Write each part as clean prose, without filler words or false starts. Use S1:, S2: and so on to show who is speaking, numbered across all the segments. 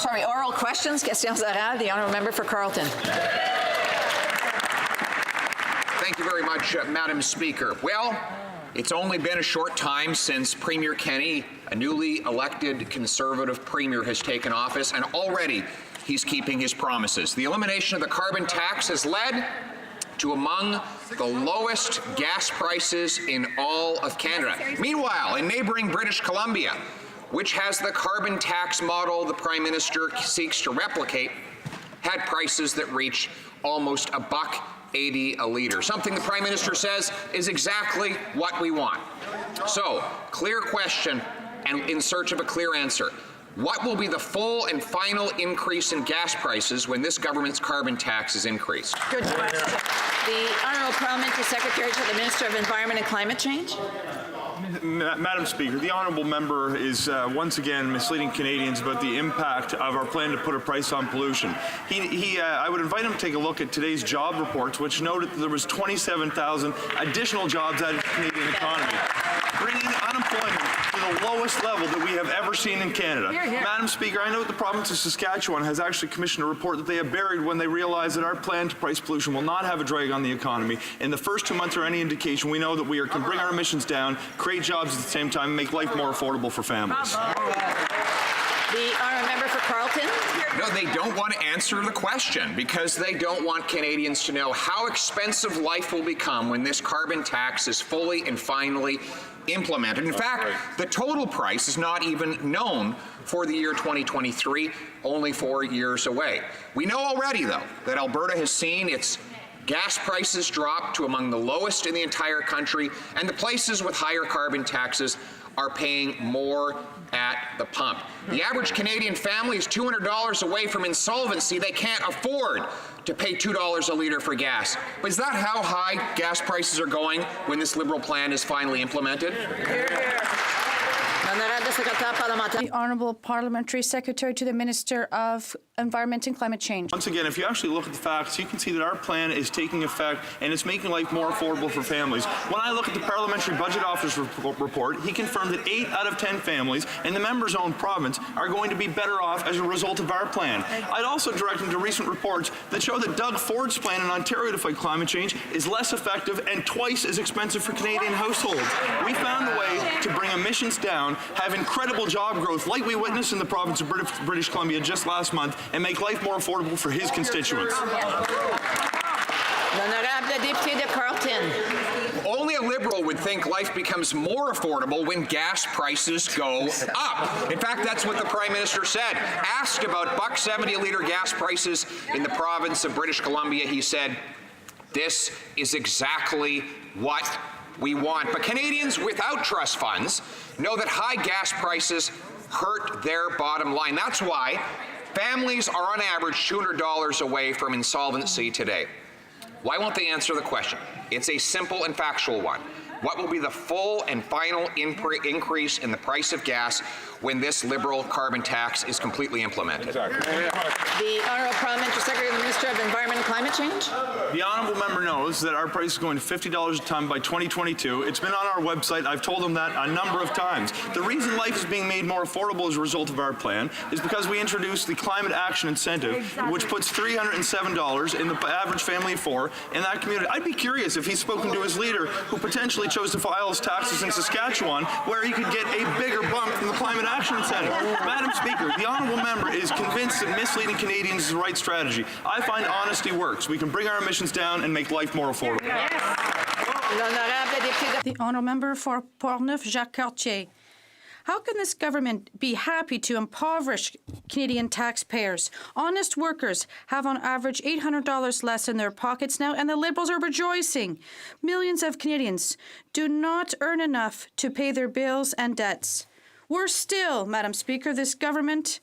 S1: Sorry, oral questions. Questions orales. The honourable member for Carleton.
S2: Thank you very much, Madam Speaker. Well, it's only been a short time since Premier Kenney, a newly elected Conservative Premier, has taken office, and already he's keeping his promises. The elimination of the carbon tax has led to among the lowest gas prices in all of Canada. Meanwhile, in neighbouring British Columbia, which has the carbon tax model the Prime Minister seeks to replicate, had prices that reach almost $1.80 a litre, something the Prime Minister says is exactly what we want. So, clear question and in search of a clear answer. What will be the full and final increase in gas prices when this government's carbon tax is increased?
S1: Good question. The Honourable Parliamentary Secretary to the Minister of Environment and Climate Change.
S3: Madam Speaker, the honourable member is once again misleading Canadians about the impact of our plan to put a price on pollution. I would invite him to take a look at today's job reports, which noted that there was 27,000 additional jobs added to the Canadian economy, bringing unemployment to the lowest level that we have ever seen in Canada. Madam Speaker, I note the province of Saskatchewan has actually commissioned a report that they have buried when they realized that our plan to price pollution will not have a drag on the economy. In the first 2 months or any indication, we know that we can bring our emissions down, create jobs at the same time, and make life more affordable for families.
S1: The honourable member for Carleton.
S2: No, they don't want to answer the question because they don't want Canadians to know how expensive life will become when this carbon tax is fully and finally implemented. In fact, the total price is not even known for the year 2023, only 4 years away. We know already, though, that Alberta has seen its gas prices drop to among the lowest in the entire country, and the places with higher carbon taxes are paying more at the pump. The average Canadian family is $200 away from insolvency. They can't afford to pay $2 a litre for gas. But is that how high gas prices are going when this Liberal plan is finally implemented?
S4: The Honourable Parliamentary Secretary to the Minister of Environment and Climate Change.
S3: Once again, if you actually look at the facts, you can see that our plan is taking effect and it's making life more affordable for families. When I look at the Parliamentary Budget Office report, he confirmed that 8 out of 10 families in the member's own province are going to be better off as a result of our plan. I'd also direct him to recent reports that show that Doug Ford's plan in Ontario to fight climate change is less effective and twice as expensive for Canadian households. We found a way to bring emissions down, have incredible job growth like we witnessed in the province of British Columbia just last month, and make life more affordable for his constituents.
S1: L'honorable député de Carleton.
S2: Only a Liberal would think life becomes more affordable when gas prices go up. In fact, that's what the Prime Minister said. Asked about $1.70 a litre gas prices in the province of British Columbia, he said, "This is exactly what we want." But Canadians without trust funds know that high gas prices hurt their bottom line. That's why families are on average $200 away from insolvency today. Why won't they answer the question? It's a simple and factual one. What will be the full and final increase in the price of gas when this Liberal carbon tax is completely implemented?
S3: Exactly.
S1: The Honourable Parliamentary Secretary to the Minister of Environment and Climate Change.
S3: The honourable member knows that our price is going to $50 a tonne by 2022. It's been on our website. I've told him that a number of times. The reason life is being made more affordable as a result of our plan is because we introduced the Climate Action Incentive, which puts $307 in the average family of 4 in that community. I'd be curious if he's spoken to his leader, who potentially chose to file his taxes in Saskatchewan, where he could get a bigger bump from the Climate Action Incentive. Madam Speaker, the honourable member is convinced that misleading Canadians is the right strategy. I find honesty works. We can bring our emissions down and make life more affordable.
S4: The Honourable Member for Portneuf-Jacques-Cartier. How can this government be happy to impoverish Canadian taxpayers? Honest workers have on average $800 less in their pockets now, and the Liberals are rejoicing. Millions of Canadians do not earn enough to pay their bills and debts. Worse still, Madam Speaker, this government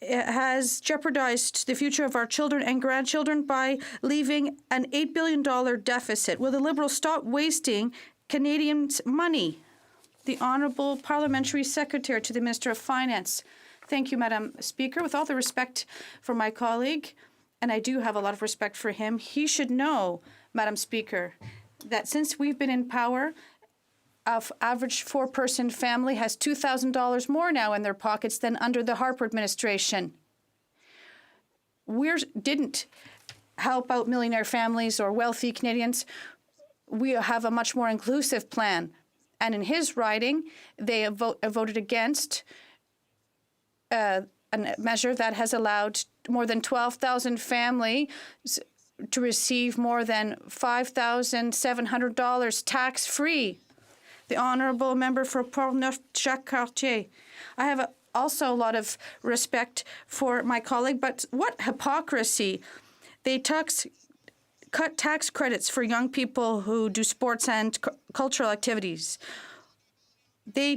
S4: has jeopardized the future of our children and grandchildren by leaving an $8 billion deficit. Will the Liberals stop wasting Canadians' money? The Honourable Parliamentary Secretary to the Minister of Finance. Thank you, Madam Speaker. With all the respect for my colleague, and I do have a lot of respect for him, he should know, Madam Speaker, that since we've been in power, an average 4-person family has $2,000 more now in their pockets than under the Harper administration. didn't help out millionaire families or wealthy Canadians. We have a much more inclusive plan. And in his riding, they voted against a measure that has allowed more than 12,000 families to receive more than $5,700 tax-free. The honourable member for Portneuf, Jacques Cartier. I have also a lot of respect for my colleague, but what hypocrisy. They cut tax credits for young people who do sports and cultural activities. They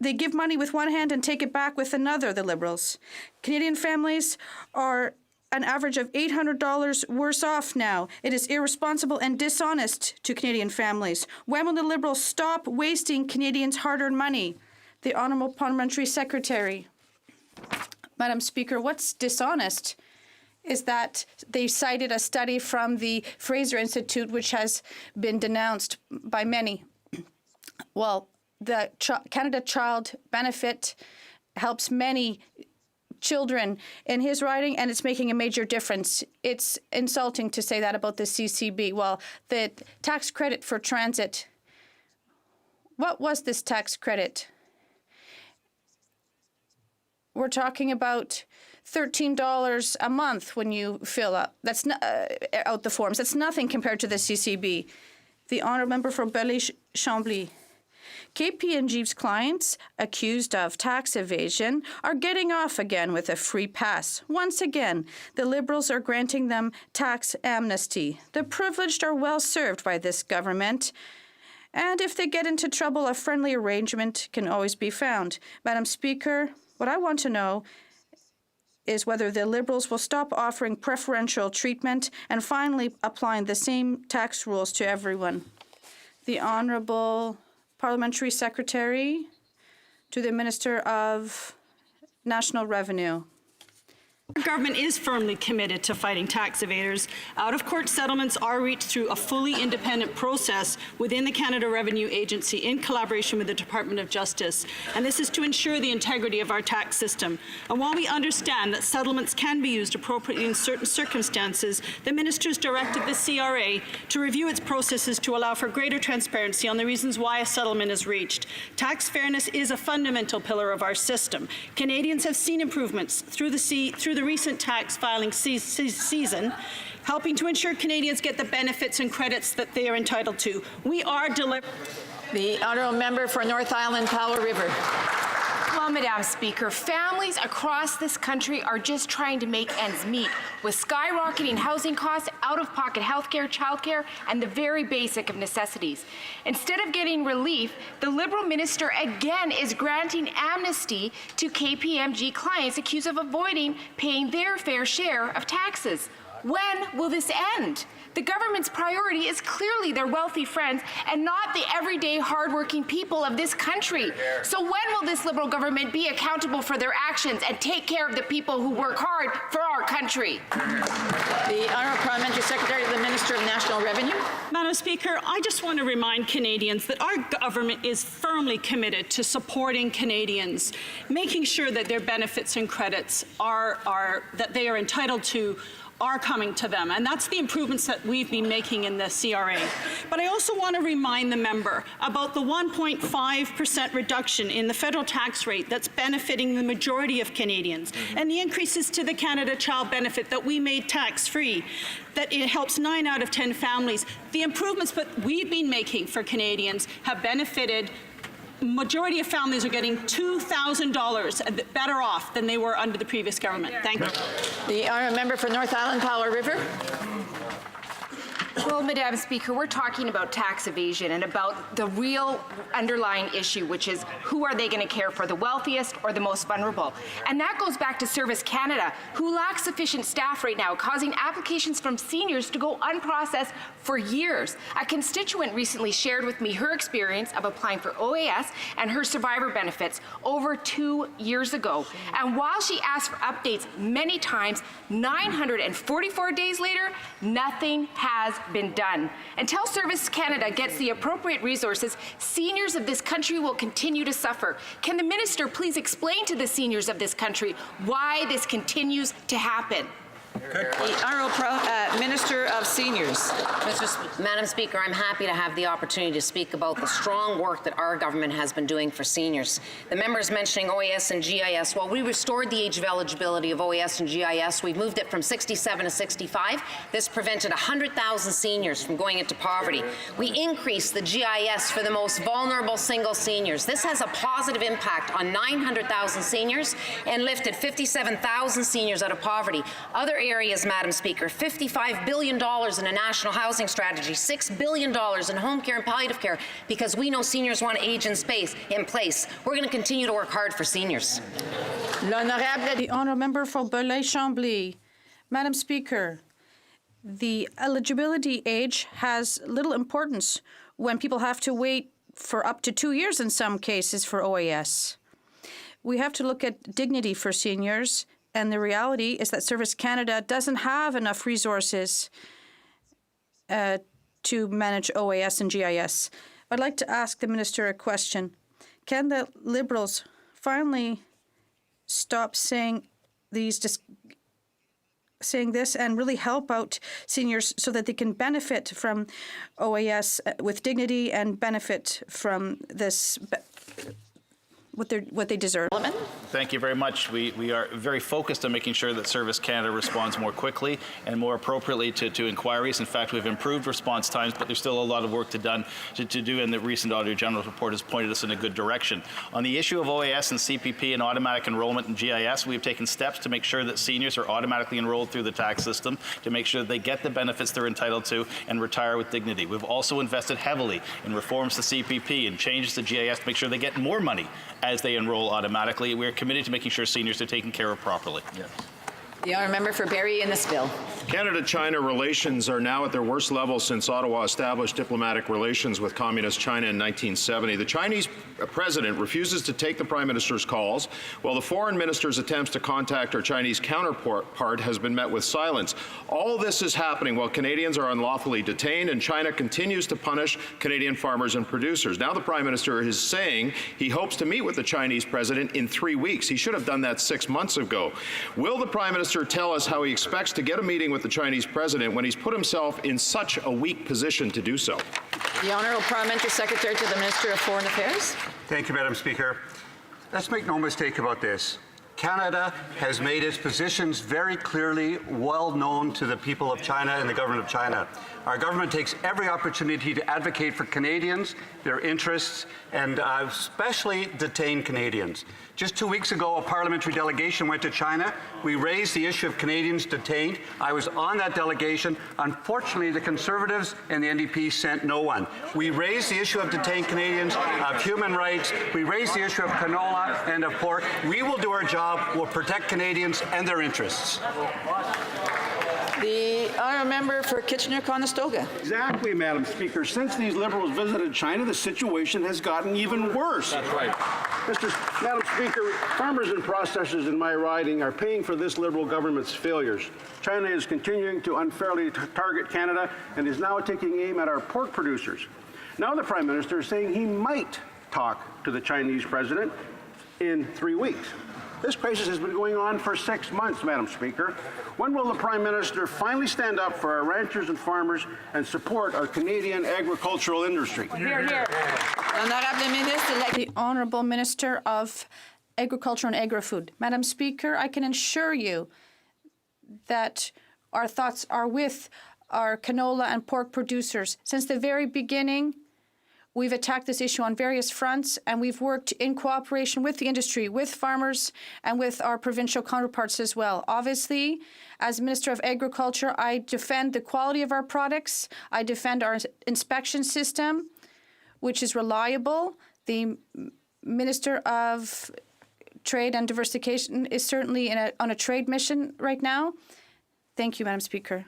S4: give money with one hand and take it back with another, the Liberals. Canadian families are an average of $800 worse off now. It is irresponsible and dishonest to Canadian families. When will the Liberals stop wasting Canadians' hard-earned money? The Honourable Parliamentary Secretary. Madam Speaker, what's dishonest is that they cited a study from the Fraser Institute, which has been denounced by many. Well, the Canada Child Benefit helps many children in his riding, and it's making a major difference. It's insulting to say that about the CCB. Well, the tax credit for transit, what was this tax credit? We're talking about $13 a month when you fill up. That's out the forms. That's nothing compared to the CCB. The honourable member for Belley-Chambly. KPMG's clients accused of tax evasion are getting off again with a free pass. Once again, the Liberals are granting them tax amnesty. The privileged are well served by this government. And if they get into trouble, a friendly arrangement can always be found. Madam Speaker, what I want to know is whether the Liberals will stop offering preferential treatment and finally applying the same tax rules to everyone. The Honourable Parliamentary Secretary to the Minister of National Revenue.
S5: Our government is firmly committed to fighting tax evaders. Out-of-court settlements are reached through a fully independent process within the Canada Revenue Agency in collaboration with the Department of Justice. And this is to ensure the integrity of our tax system. And while we understand that settlements can be used appropriately in certain circumstances, the ministers directed the CRA to review its processes to allow for greater transparency on the reasons why a settlement is reached. Tax fairness is a fundamental pillar of our system. Canadians have seen improvements through the recent tax filing season, helping to ensure Canadians get the benefits and credits that they are entitled to. We are delivering.
S1: The honourable member for North Island, Powell River.
S6: Well, Madam Speaker, families across this country are just trying to make ends meet with skyrocketing housing costs, out-of-pocket healthcare, childcare, and the very basic of necessities. Instead of getting relief, the Liberal minister again is granting amnesty to KPMG clients accused of avoiding paying their fair share of taxes. When will this end? The government's priority is clearly their wealthy friends and not the everyday hardworking people of this country. So when will this Liberal government be accountable for their actions and take care of the people who work hard for our country?
S1: The Honourable Parliamentary Secretary to the Minister of National Revenue.
S5: Madam Speaker, I just want to remind Canadians that our government is firmly committed to supporting Canadians, making sure that their benefits and credits that they are entitled to are coming to them, and that's the improvements that we've been making in the CRA. But I also want to remind the member about the 1.5% reduction in the federal tax rate that's benefiting the majority of Canadians, and the increases to the Canada Child Benefit that we made tax-free, that it helps 9 out of 10 families. The improvements that we've been making for Canadians have benefited. Majority of families are getting $2,000 better off than they were under the previous government. Thank you.
S1: The honourable member for North Island, Powell River.
S6: Well, Madam Speaker, we're talking about tax evasion and about the real underlying issue, which is who are they going to care for, the wealthiest or the most vulnerable? And that goes back to Service Canada, who lacks sufficient staff right now, causing applications from seniors to go unprocessed for years. A constituent recently shared with me her experience of applying for OAS and her survivor benefits over 2 years ago. And while she asked for updates many times, 944 days later, nothing has been done. Until Service Canada gets the appropriate resources, seniors of this country will continue to suffer. Can the minister please explain to the seniors of this country why this continues to happen?
S1: The Honourable Minister of Seniors.
S7: Madam Speaker, I'm happy to have the opportunity to speak about the strong work that our government has been doing for seniors. The members mentioning OAS and GIS. While we restored the age of eligibility of OAS and GIS, we've moved it from 67 to 65. This prevented 100,000 seniors from going into poverty. We increased the GIS for the most vulnerable single seniors. This has a positive impact on 900,000 seniors and lifted 57,000 seniors out of poverty. Other areas, Madam Speaker, $55 billion in a national housing strategy, $6 billion in home care and palliative care, because we know seniors want to age in place. We're going to continue to work hard for seniors.
S4: The Honourable Member for Belay-Chambly. Madam Speaker, the eligibility age has little importance when people have to wait for up to 2 years in some cases for OAS. We have to look at dignity for seniors. And the reality is that Service Canada doesn't have enough resources to manage OAS and GIS. I'd like to ask the Minister a question. Can the Liberals finally stop saying this and really help out seniors so that they can benefit from OAS with dignity and benefit from this what they deserve?
S8: Thank you very much. We are very focused on making sure that Service Canada responds more quickly and more appropriately to inquiries. In fact, we've improved response times, but there's still a lot of work to do, and the recent Auditor General report has pointed us in a good direction. On the issue of OAS and CPP and automatic enrollment in GIS, we've taken steps to make sure that seniors are automatically enrolled through the tax system, to make sure that they get the benefits they're entitled to and retire with dignity. We've also invested heavily in reforms to CPP and changes to GIS to make sure they get more money as they enroll automatically. We're committed to making sure seniors are taken care of properly. Yes.
S1: The Honourable Member for Barrie Innisfil.
S9: Canada-China relations are now at their worst level since Ottawa established diplomatic relations with Communist China in 1970. The Chinese president refuses to take the Prime Minister's calls, while the foreign minister's attempts to contact our Chinese counterpart has been met with silence. All this is happening while Canadians are unlawfully detained and China continues to punish Canadian farmers and producers. Now the Prime Minister is saying he hopes to meet with the Chinese president in 3 weeks. He should have done that 6 months ago. Will the Prime Minister tell us how he expects to get a meeting with the Chinese president when he's put himself in such a weak position to do so?
S1: The Honourable Parliamentary Secretary to the Minister of Foreign Affairs.
S10: Thank you, Madam Speaker. Let's make no mistake about this. Canada has made its positions very clearly well known to the people of China and the government of China. Our government takes every opportunity to advocate for Canadians, their interests, and especially detained Canadians. Just 2 weeks ago, a parliamentary delegation went to China. We raised the issue of Canadians detained. I was on that delegation. Unfortunately, the Conservatives and the NDP sent no one. We raised the issue of detained Canadians, of human rights. We raised the issue of canola and of pork. We will do our job. We'll protect Canadians and their interests.
S1: The Honourable Member for Kitchener-Conestoga.
S11: Exactly, Madam Speaker. Since these Liberals visited China, the situation has gotten even worse. That's right. Madam Speaker, farmers and processors in my riding are paying for this Liberal government's failures. China is continuing to unfairly target Canada and is now taking aim at our pork producers. Now the Prime Minister is saying he might talk to the Chinese president in 3 weeks. This crisis has been going on for 6 months, Madam Speaker. When will the Prime Minister finally stand up for our ranchers and farmers and support our Canadian agricultural industry?
S6: Hear, hear.
S4: The Honourable Minister of Agriculture and Agri-Food. Madam Speaker, I can assure you that our thoughts are with our canola and pork producers. Since the very beginning, we've attacked this issue on various fronts, and we've worked in cooperation with the industry, with farmers, and with our provincial counterparts as well. Obviously, as Minister of Agriculture, I defend the quality of our products. I defend our inspection system, which is reliable. The Minister of Trade and Diversification is certainly on a trade mission right now. Thank you, Madam Speaker.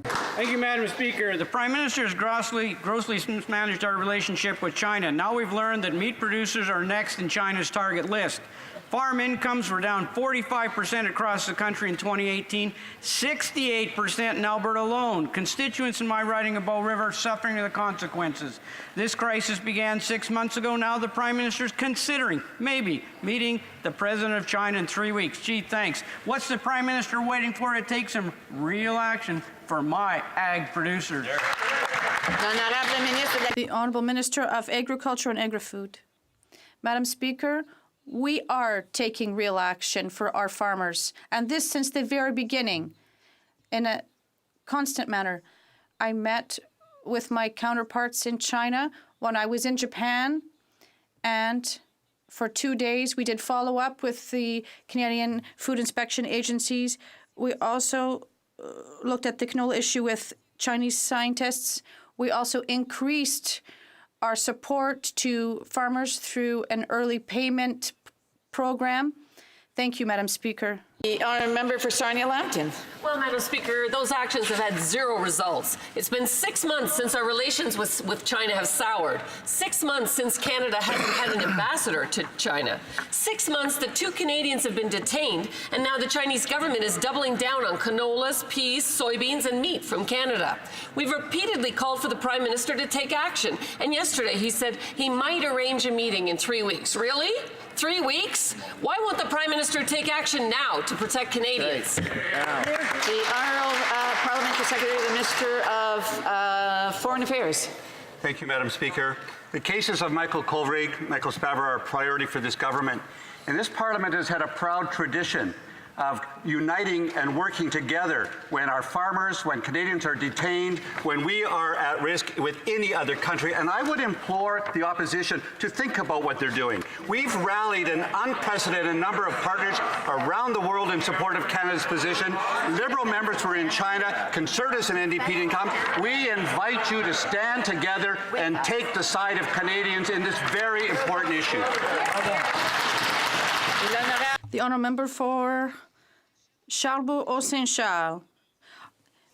S12: Thank you, Madam Speaker. The Prime Minister has grossly mismanaged our relationship with China. Now we've learned that meat producers are next in China's target list. Farm incomes were down 45% across the country in 2018, 68% in Alberta alone. Constituents in my riding of Bow River are suffering the consequences. This crisis began 6 months ago. Now the Prime Minister is considering, maybe, meeting the President of China in 3 weeks. Gee, thanks. What's the Prime Minister waiting for to take some real action for my ag producers?
S4: The Honourable Minister of Agriculture and Agri-Food. Madam Speaker, we are taking real action for our farmers, and this since the very beginning, in a constant manner. I met with my counterparts in China when I was in Japan, and for 2 days we did follow-up with the Canadian Food Inspection Agencies. We also looked at the canola issue with Chinese scientists. We also increased our support to farmers through an early payment program. Thank you, Madam Speaker.
S1: The honourable member for Sarnia-Lambton.
S13: Well, Madam Speaker, those actions have had zero results. It's been 6 months since our relations with China have soured. 6 months since Canada hasn't had an ambassador to China. 6 months that 2 Canadians have been detained, and now the Chinese government is doubling down on canolas, peas, soybeans, and meat from Canada. We've repeatedly called for the Prime Minister to take action, and yesterday he said he might arrange a meeting in 3 weeks. Really? 3 weeks? Why won't the Prime Minister take action now to protect Canadians?
S1: The Honourable Parliamentary Secretary, the Minister of Foreign Affairs.
S10: Thank you, Madam Speaker. The cases of Michael Kovrig, Michael Spavor are a priority for this government. And this Parliament has had a proud tradition of uniting and working together when our farmers, when Canadians are detained, when we are at risk with any other country. And I would implore the opposition to think about what they're doing. We've rallied an unprecedented number of partners around the world in support of Canada's position. Liberal members were in China, Conservatives and NDP didn't come. We invite you to stand together and take the side of Canadians in this very important issue.
S4: The honourable member for Charlebourg-Saint-Charles.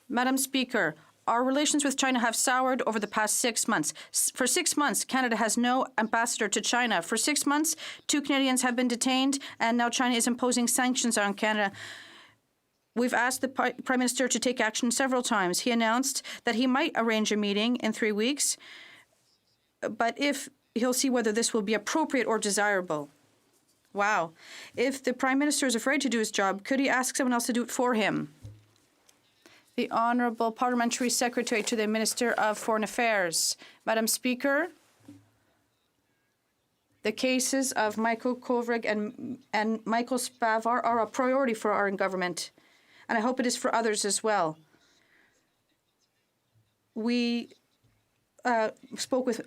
S4: Madam Speaker, our relations with China have soured over the past 6 months. For 6 months, Canada has no ambassador to China. For 6 months, 2 Canadians have been detained, and now China is imposing sanctions on Canada. We've asked the Prime Minister to take action several times. He announced that he might arrange a meeting in 3 weeks, but if he'll see whether this will be appropriate or desirable. Wow. If the Prime Minister is afraid to do his job, could he ask someone else to do it for him? The Honourable Parliamentary Secretary to the Minister of Foreign Affairs. Madam Speaker, the cases of Michael Kovrig and Michael Spavor are a priority for our government, and I hope it is for others as well. We spoke with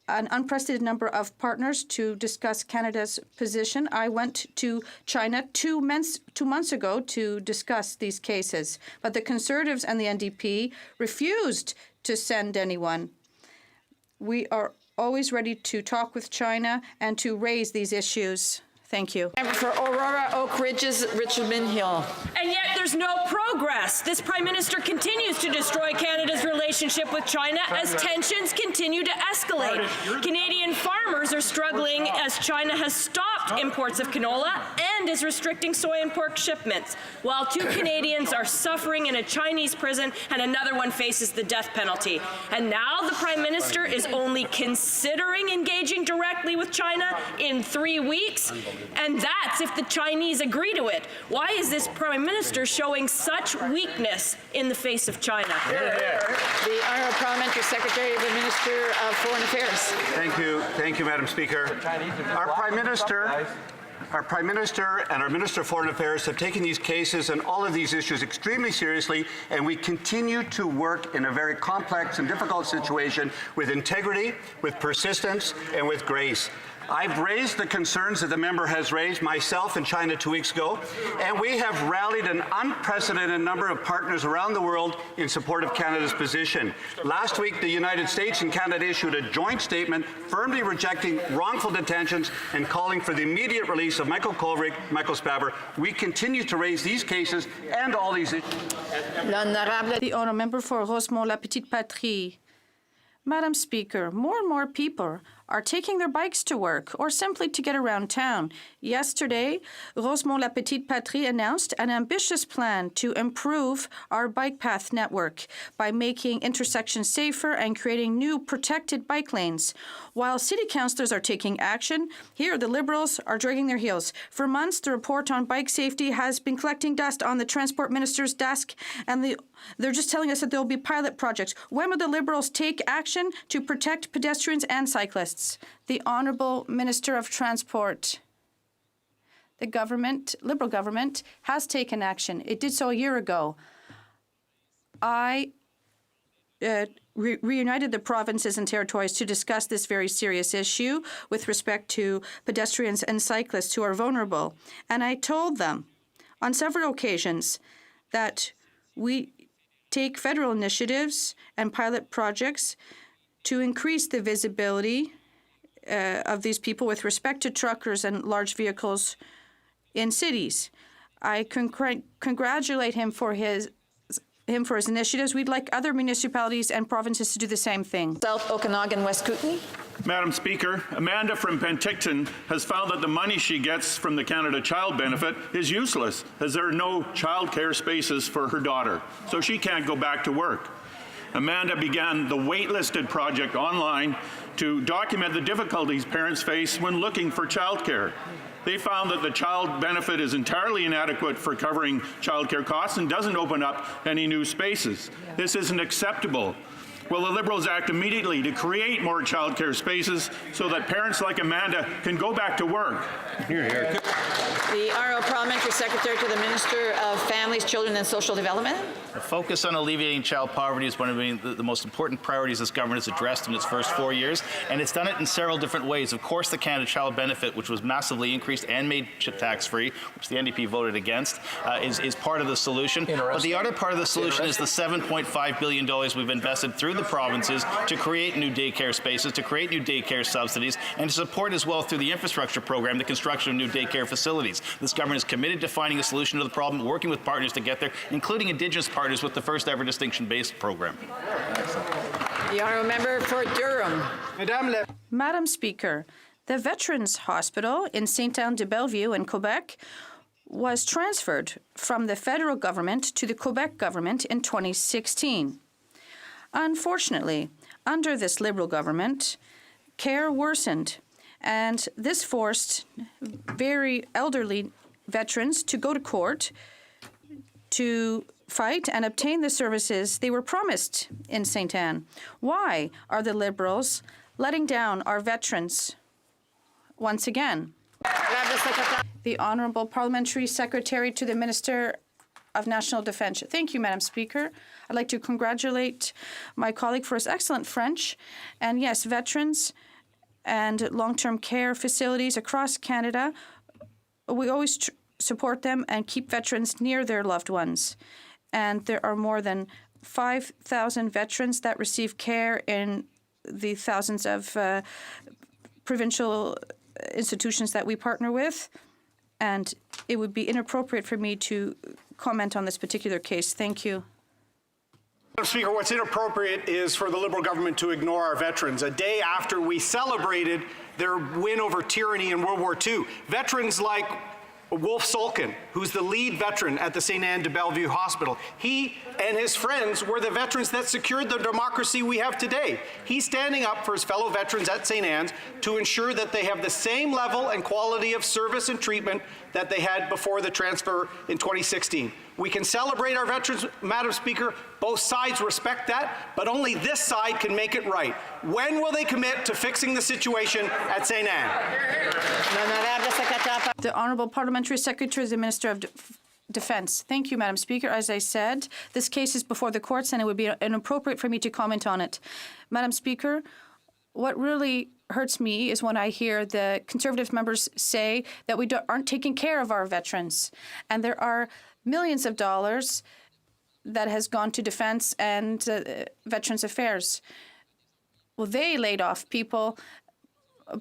S4: an unprecedented number of partners to discuss Canada's position. I went to China 2 months ago to discuss these cases, but the Conservatives and the NDP refused to send anyone. We are always ready to talk with China and to raise these issues. Thank you.
S1: Member for Aurora, Oak Ridges, Richmond Hill.
S14: And yet there's no progress. This Prime Minister continues to destroy Canada's relationship with China as tensions continue to escalate. Canadian farmers are struggling as China has stopped imports of canola and is restricting soy and pork shipments, while 2 Canadians are suffering in a Chinese prison and another one faces the death penalty. And now the Prime Minister is only considering engaging directly with China in 3 weeks. And that's if the Chinese agree to it. Why is this Prime Minister showing such weakness in the face of China?
S1: The Honourable Parliamentary Secretary of the Minister of Foreign Affairs.
S10: Thank you, Madam Speaker. Our Prime Minister and our Minister of Foreign Affairs have taken these cases and all of these issues extremely seriously, and we continue to work in a very complex and difficult situation with integrity, with persistence, and with grace. I've raised the concerns that the member has raised myself in China 2 weeks ago, and we have rallied an unprecedented number of partners around the world in support of Canada's position. Last week, the United States and Canada issued a joint statement firmly rejecting wrongful detentions and calling for the immediate release of Michael Kovrig, Michael Spavor. We continue to raise these cases and all these issues.
S4: The honourable member for Rosemont-La Petite Patrie. Madam Speaker, more and more people are taking their bikes to work or simply to get around town. Yesterday, Rosemont La Petite Patrie announced an ambitious plan to improve our bike path network by making intersections safer and creating new protected bike lanes. While city councillors are taking action, here the Liberals are dragging their heels. For months, the report on bike safety has been collecting dust on the Transport Minister's desk, and they're just telling us that there will be pilot projects. When will the Liberals take action to protect pedestrians and cyclists? The Honourable Minister of Transport. The government, Liberal government, has taken action. It did so a year ago. I reunited the provinces and territories to discuss this very serious issue with respect to pedestrians and cyclists who are vulnerable. And I told them on several occasions that we take federal initiatives and pilot projects to increase the visibility of these people with respect to truckers and large vehicles in cities. I congratulate him for his initiatives. We'd like other municipalities and provinces to do the same thing.
S1: South Okanagan, West Kootenay.
S15: Madam Speaker, Amanda from Penticton has found that the money she gets from the Canada Child Benefit is useless, as there are no childcare spaces for her daughter, so she can't go back to work. Amanda began the waitlisted project online to document the difficulties parents face when looking for childcare. They found that the child benefit is entirely inadequate for covering childcare costs and doesn't open up any new spaces. This isn't acceptable. Will the Liberals act immediately to create more childcare spaces so that parents like Amanda can go back to work?
S1: Hear, hear. The Honourable Parliamentary Secretary to the Minister of Families, Children and Social Development.
S8: The focus on alleviating child poverty is one of the most important priorities this government has addressed in its first 4 years, and it's done it in several different ways. Of course, the Canada Child Benefit, which was massively increased and made tax-free, which the NDP voted against, is part of the solution. But the other part of the solution is the $7.5 billion we've invested through the provinces to create new daycare spaces, to create new daycare subsidies, and to support as well through the infrastructure program the construction of new daycare facilities. This government is committed to finding a solution to the problem, working with partners to get there, including Indigenous partners with the first ever distinction-based program.
S1: The Honourable Member for Durham.
S4: Madam Speaker, the Veterans Hospital in Sainte-Anne-de-Bellevue in Quebec was transferred from the federal government to the Quebec government in 2016. Unfortunately, under this Liberal government, care worsened, and this forced very elderly veterans to go to court to fight and obtain the services they were promised in St. Anne. Why are the Liberals letting down our veterans once again? The Honourable Parliamentary Secretary to the Minister of National Defence. Thank you, Madam Speaker. I'd like to congratulate my colleague for his excellent French. And yes, veterans and long-term care facilities across Canada, we always support them and keep veterans near their loved ones. And there are more than 5,000 veterans that receive care in the thousands of provincial institutions that we partner with. And it would be inappropriate for me to comment on this particular case. Thank you.
S11: Madam Speaker, what's inappropriate is for the Liberal government to ignore our veterans. A day after we celebrated their win over tyranny in World War II, veterans like Wolf Solkin, who's the lead veteran at the St. Anne de Bellevue Hospital. He and his friends were the veterans that secured the democracy we have today. He's standing up for his fellow veterans at St. Anne's to ensure that they have the same level and quality of service and treatment that they had before the transfer in 2016. We can celebrate our veterans, Madam Speaker. Both sides respect that, but only this side can make it right. When will they commit to fixing the situation at St. Anne?
S4: The Honourable Parliamentary Secretary to the Minister of Defence. Thank you, Madam Speaker. As I said, this case is before the courts and it would be inappropriate for me to comment on it. Madam Speaker, what really hurts me is when I hear the Conservative members say that we aren't taking care of our veterans. And there are millions of dollars that has gone to defense and Veterans Affairs. Well, they laid off people,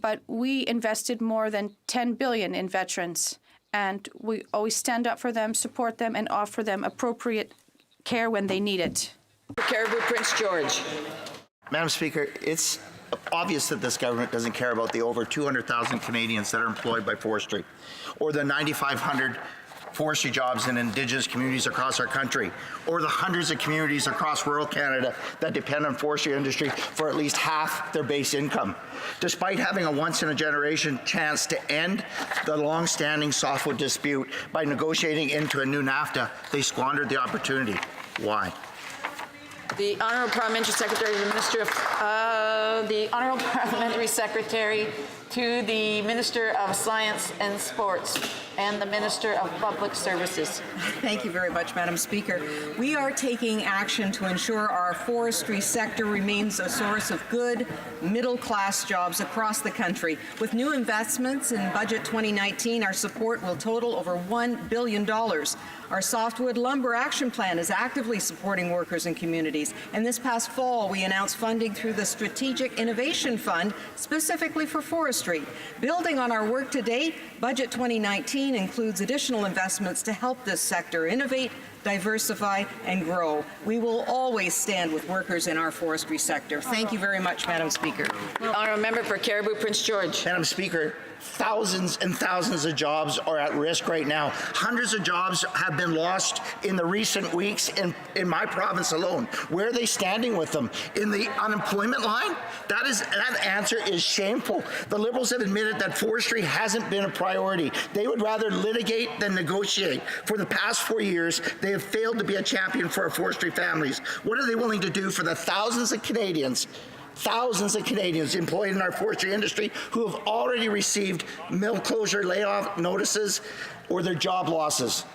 S4: but we invested more than $10 billion in veterans. And we always stand up for them, support them, and offer them appropriate care when they need it.
S1: Caribou Prince George.
S16: Madam Speaker, it's obvious that this government doesn't care about the over 200,000 Canadians that are employed by Forestry, or the 9,500 forestry jobs in Indigenous communities across our country, or the hundreds of communities across rural Canada that depend on forestry industry for at least half their base income. Despite having a once-in-a-generation chance to end the long-standing softwood dispute by negotiating into a new NAFTA, they squandered the opportunity. Why?
S1: The Honourable Parliamentary Secretary to the Minister of the Honourable Parliamentary Secretary to the Minister of Science and Sports and the Minister of Public Services.
S17: Thank you very much, Madam Speaker. We are taking action to ensure our forestry sector remains a source of good, middle-class jobs across the country. With new investments in Budget 2019, our support will total over $1 billion. Our Softwood Lumber Action Plan is actively supporting workers and communities. And this past fall, we announced funding through the Strategic Innovation Fund specifically for forestry. Building on our work to date, Budget 2019 includes additional investments to help this sector innovate, diversify, and grow. We will always stand with workers in our forestry sector. Thank you very much, Madam Speaker.
S1: Honourable Member for Cariboo Prince George.
S16: Madam Speaker, thousands and thousands of jobs are at risk right now. Hundreds of jobs have been lost in the recent weeks in my province alone. Where are they standing with them? In the unemployment line? That answer is shameful. The Liberals have admitted that forestry hasn't been a priority. They would rather litigate than negotiate. For the past 4 years, they have failed to be a champion for our forestry families. What are they willing to do for the thousands of Canadians employed in our forestry industry who have already received mill closure layoff notices or their job losses?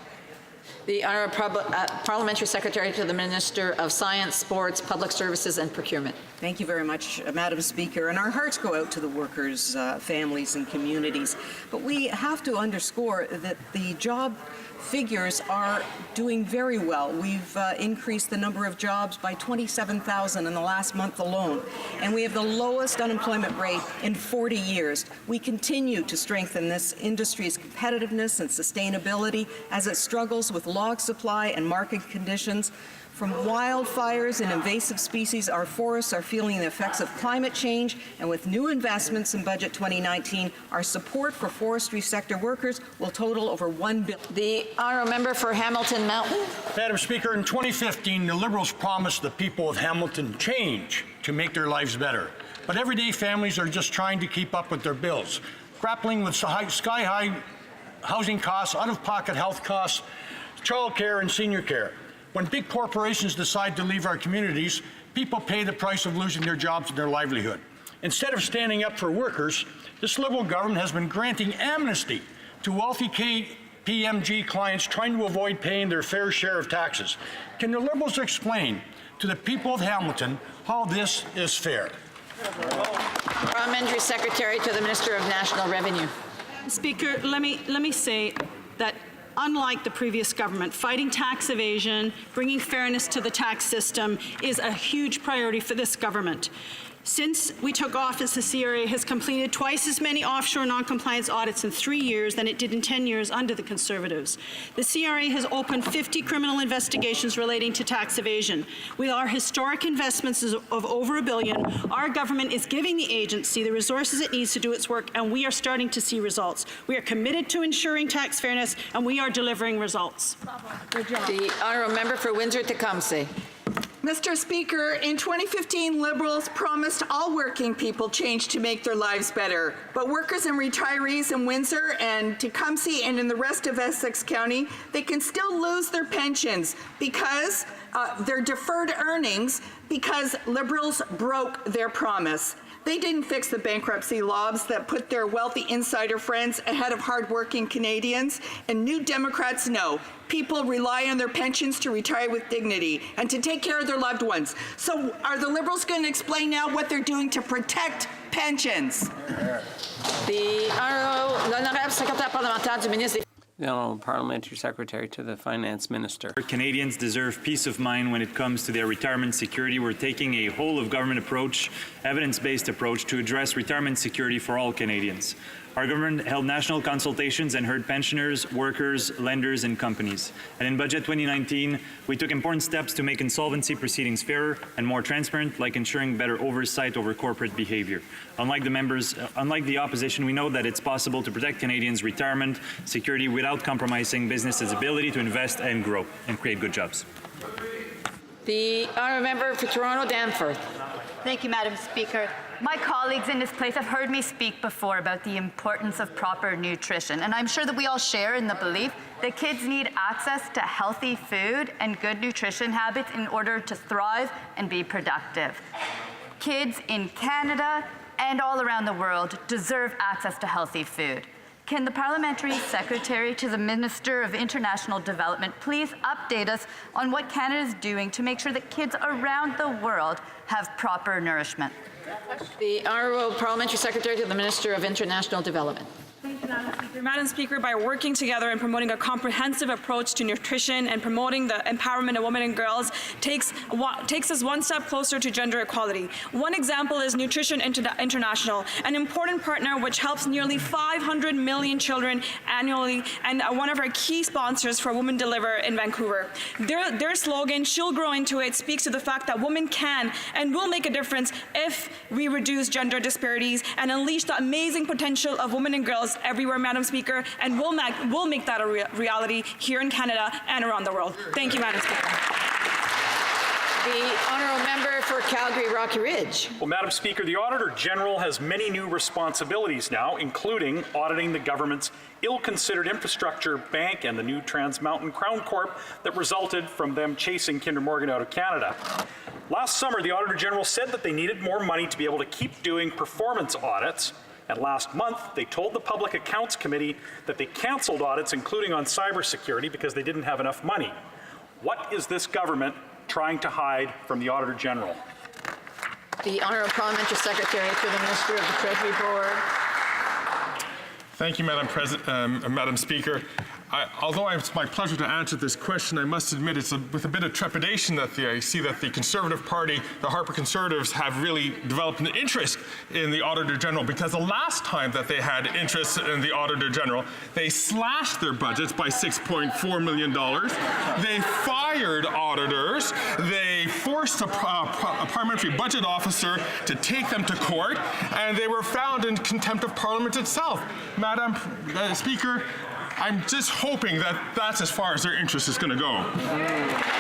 S1: The Honourable Parliamentary Secretary to the Minister of Science, Sports, Public Services and Procurement.
S17: Thank you very much, Madam Speaker. And our hearts go out to the workers, families, and communities. But we have to underscore that the job figures are doing very well. We've increased the number of jobs by 27,000 in the last month alone, and we have the lowest unemployment rate in 40 years. We continue to strengthen this industry's competitiveness and sustainability as it struggles with log supply and market conditions. From wildfires and invasive species, our forests are feeling the effects of climate change, and with new investments in Budget 2019, our support for forestry sector workers will total over $1 billion.
S1: The Honourable Member for Hamilton Mountain.
S18: Madam Speaker, in 2015, the Liberals promised the people of Hamilton change to make their lives better. But everyday families are just trying to keep up with their bills, grappling with sky-high housing costs, out-of-pocket health costs, childcare and senior care. When big corporations decide to leave our communities, people pay the price of losing their jobs and their livelihood. Instead of standing up for workers, this Liberal government has been granting amnesty to wealthy KPMG clients trying to avoid paying their fair share of taxes. Can the Liberals explain to the people of Hamilton how this is fair?
S1: Parliamentary Secretary to the Minister of National Revenue.
S5: Speaker, let me say that unlike the previous government, fighting tax evasion, bringing fairness to the tax system is a huge priority for this government. Since we took office, the CRA has completed twice as many offshore non-compliance audits in 3 years than it did in 10 years under the Conservatives. The CRA has opened 50 criminal investigations relating to tax evasion. With our historic investments of over $1 billion, our government is giving the agency the resources it needs to do its work, and we are starting to see results. We are committed to ensuring tax fairness, and we are delivering results.
S1: Good job. The Honourable Member for Windsor-Tecumseh.
S19: Mr. Speaker, in 2015, Liberals promised all working people change to make their lives better. But workers and retirees in Windsor and Tecumseh and in the rest of Essex County, they can still lose their pensions because their deferred earnings because Liberals broke their promise. They didn't fix the bankruptcy laws that put their wealthy insider friends ahead of hardworking Canadians. And New Democrats know people rely on their pensions to retire with dignity and to take care of their loved ones. So are the Liberals going to explain now what they're doing to protect pensions?
S1: The Honourable Secretary Parlementaire du Ministre.
S20: The Honourable Parliamentary Secretary to the Finance Minister.
S21: Canadians deserve peace of mind when it comes to their retirement security. We're taking a whole-of-government approach, evidence-based approach to address retirement security for all Canadians. Our government held national consultations and heard pensioners, workers, lenders, and companies. And in Budget 2019, we took important steps to make insolvency proceedings fairer and more transparent, like ensuring better oversight over corporate behavior. Unlike the opposition, we know that it's possible to protect Canadians' retirement security without compromising businesses' ability to invest and grow and create good jobs.
S1: The honourable member for Toronto Danforth.
S2: Thank you, Madam Speaker. My colleagues in this place have heard me speak before about the importance of proper nutrition, and I'm sure that we all share in the belief that kids need access to healthy food and good nutrition habits in order to thrive and be productive. Kids in Canada and all around the world deserve access to healthy food. Can the Parliamentary Secretary to the Minister of International Development please update us on what Canada is doing to make sure that kids around the world have proper nourishment?
S1: The Honourable Parliamentary Secretary to the Minister of International Development.
S22: Thank you, Madam Speaker. Madam Speaker, by working together and promoting a comprehensive approach to nutrition and promoting the empowerment of women and girls takes us one step closer to gender equality. One example is Nutrition International, an important partner which helps nearly 500 million children annually and one of our key sponsors for Women Deliver in Vancouver. Their slogan, "She'll grow into it," speaks to the fact that women can and will make a difference if we reduce gender disparities and unleash the amazing potential of women and girls everywhere, Madam Speaker, and we'll make that a reality here in Canada and around the world. Thank you, Madam Speaker.
S1: The honourable member for Calgary Rocky Ridge.
S23: Well, Madam Speaker, the Auditor General has many new responsibilities now, including auditing the government's ill-considered infrastructure bank and the new Trans Mountain Crown Corp that resulted from them chasing Kinder Morgan out of Canada. Last summer, the Auditor General said that they needed more money to be able to keep doing performance audits. And last month, they told the Public Accounts Committee that they canceled audits, including on cybersecurity, because they didn't have enough money. What is this government trying to hide from the Auditor General?
S1: The Honourable Parliamentary Secretary to the Minister of the Treasury Board.
S24: Thank you, Madam Speaker. Although it's my pleasure to answer this question, I must admit it's with a bit of trepidation that I see that the Conservative Party, the Harper Conservatives, have really developed an interest in the Auditor General, because the last time that they had interest in the Auditor General, they slashed their budgets by $6.4 million. They fired auditors. They forced a parliamentary budget officer to take them to court, and they were found in contempt of Parliament itself. Madam Speaker, I'm just hoping that that's as far as their interest is going to go.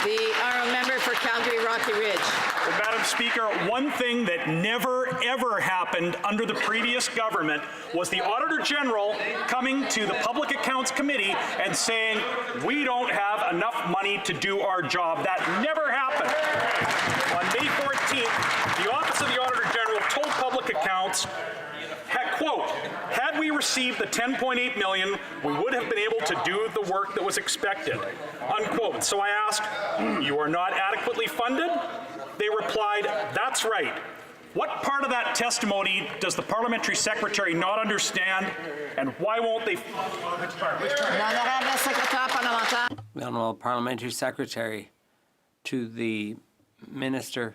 S1: The honourable member for Calgary Rocky Ridge.
S23: Well, Madam Speaker, one thing that never, ever happened under the previous government was the Auditor General coming to the Public Accounts Committee and saying, we don't have enough money to do our job. That never happened. On May 14th, the Office of the Auditor General told Public Accounts, quote, had we received the $10.8 million, we would have been able to do the work that was expected, unquote. So I asked, you are not adequately funded? They replied, that's right. What part of that testimony does the Parliamentary Secretary not understand, and why won't they?
S20: The Honourable Parliamentary Secretary to the Minister,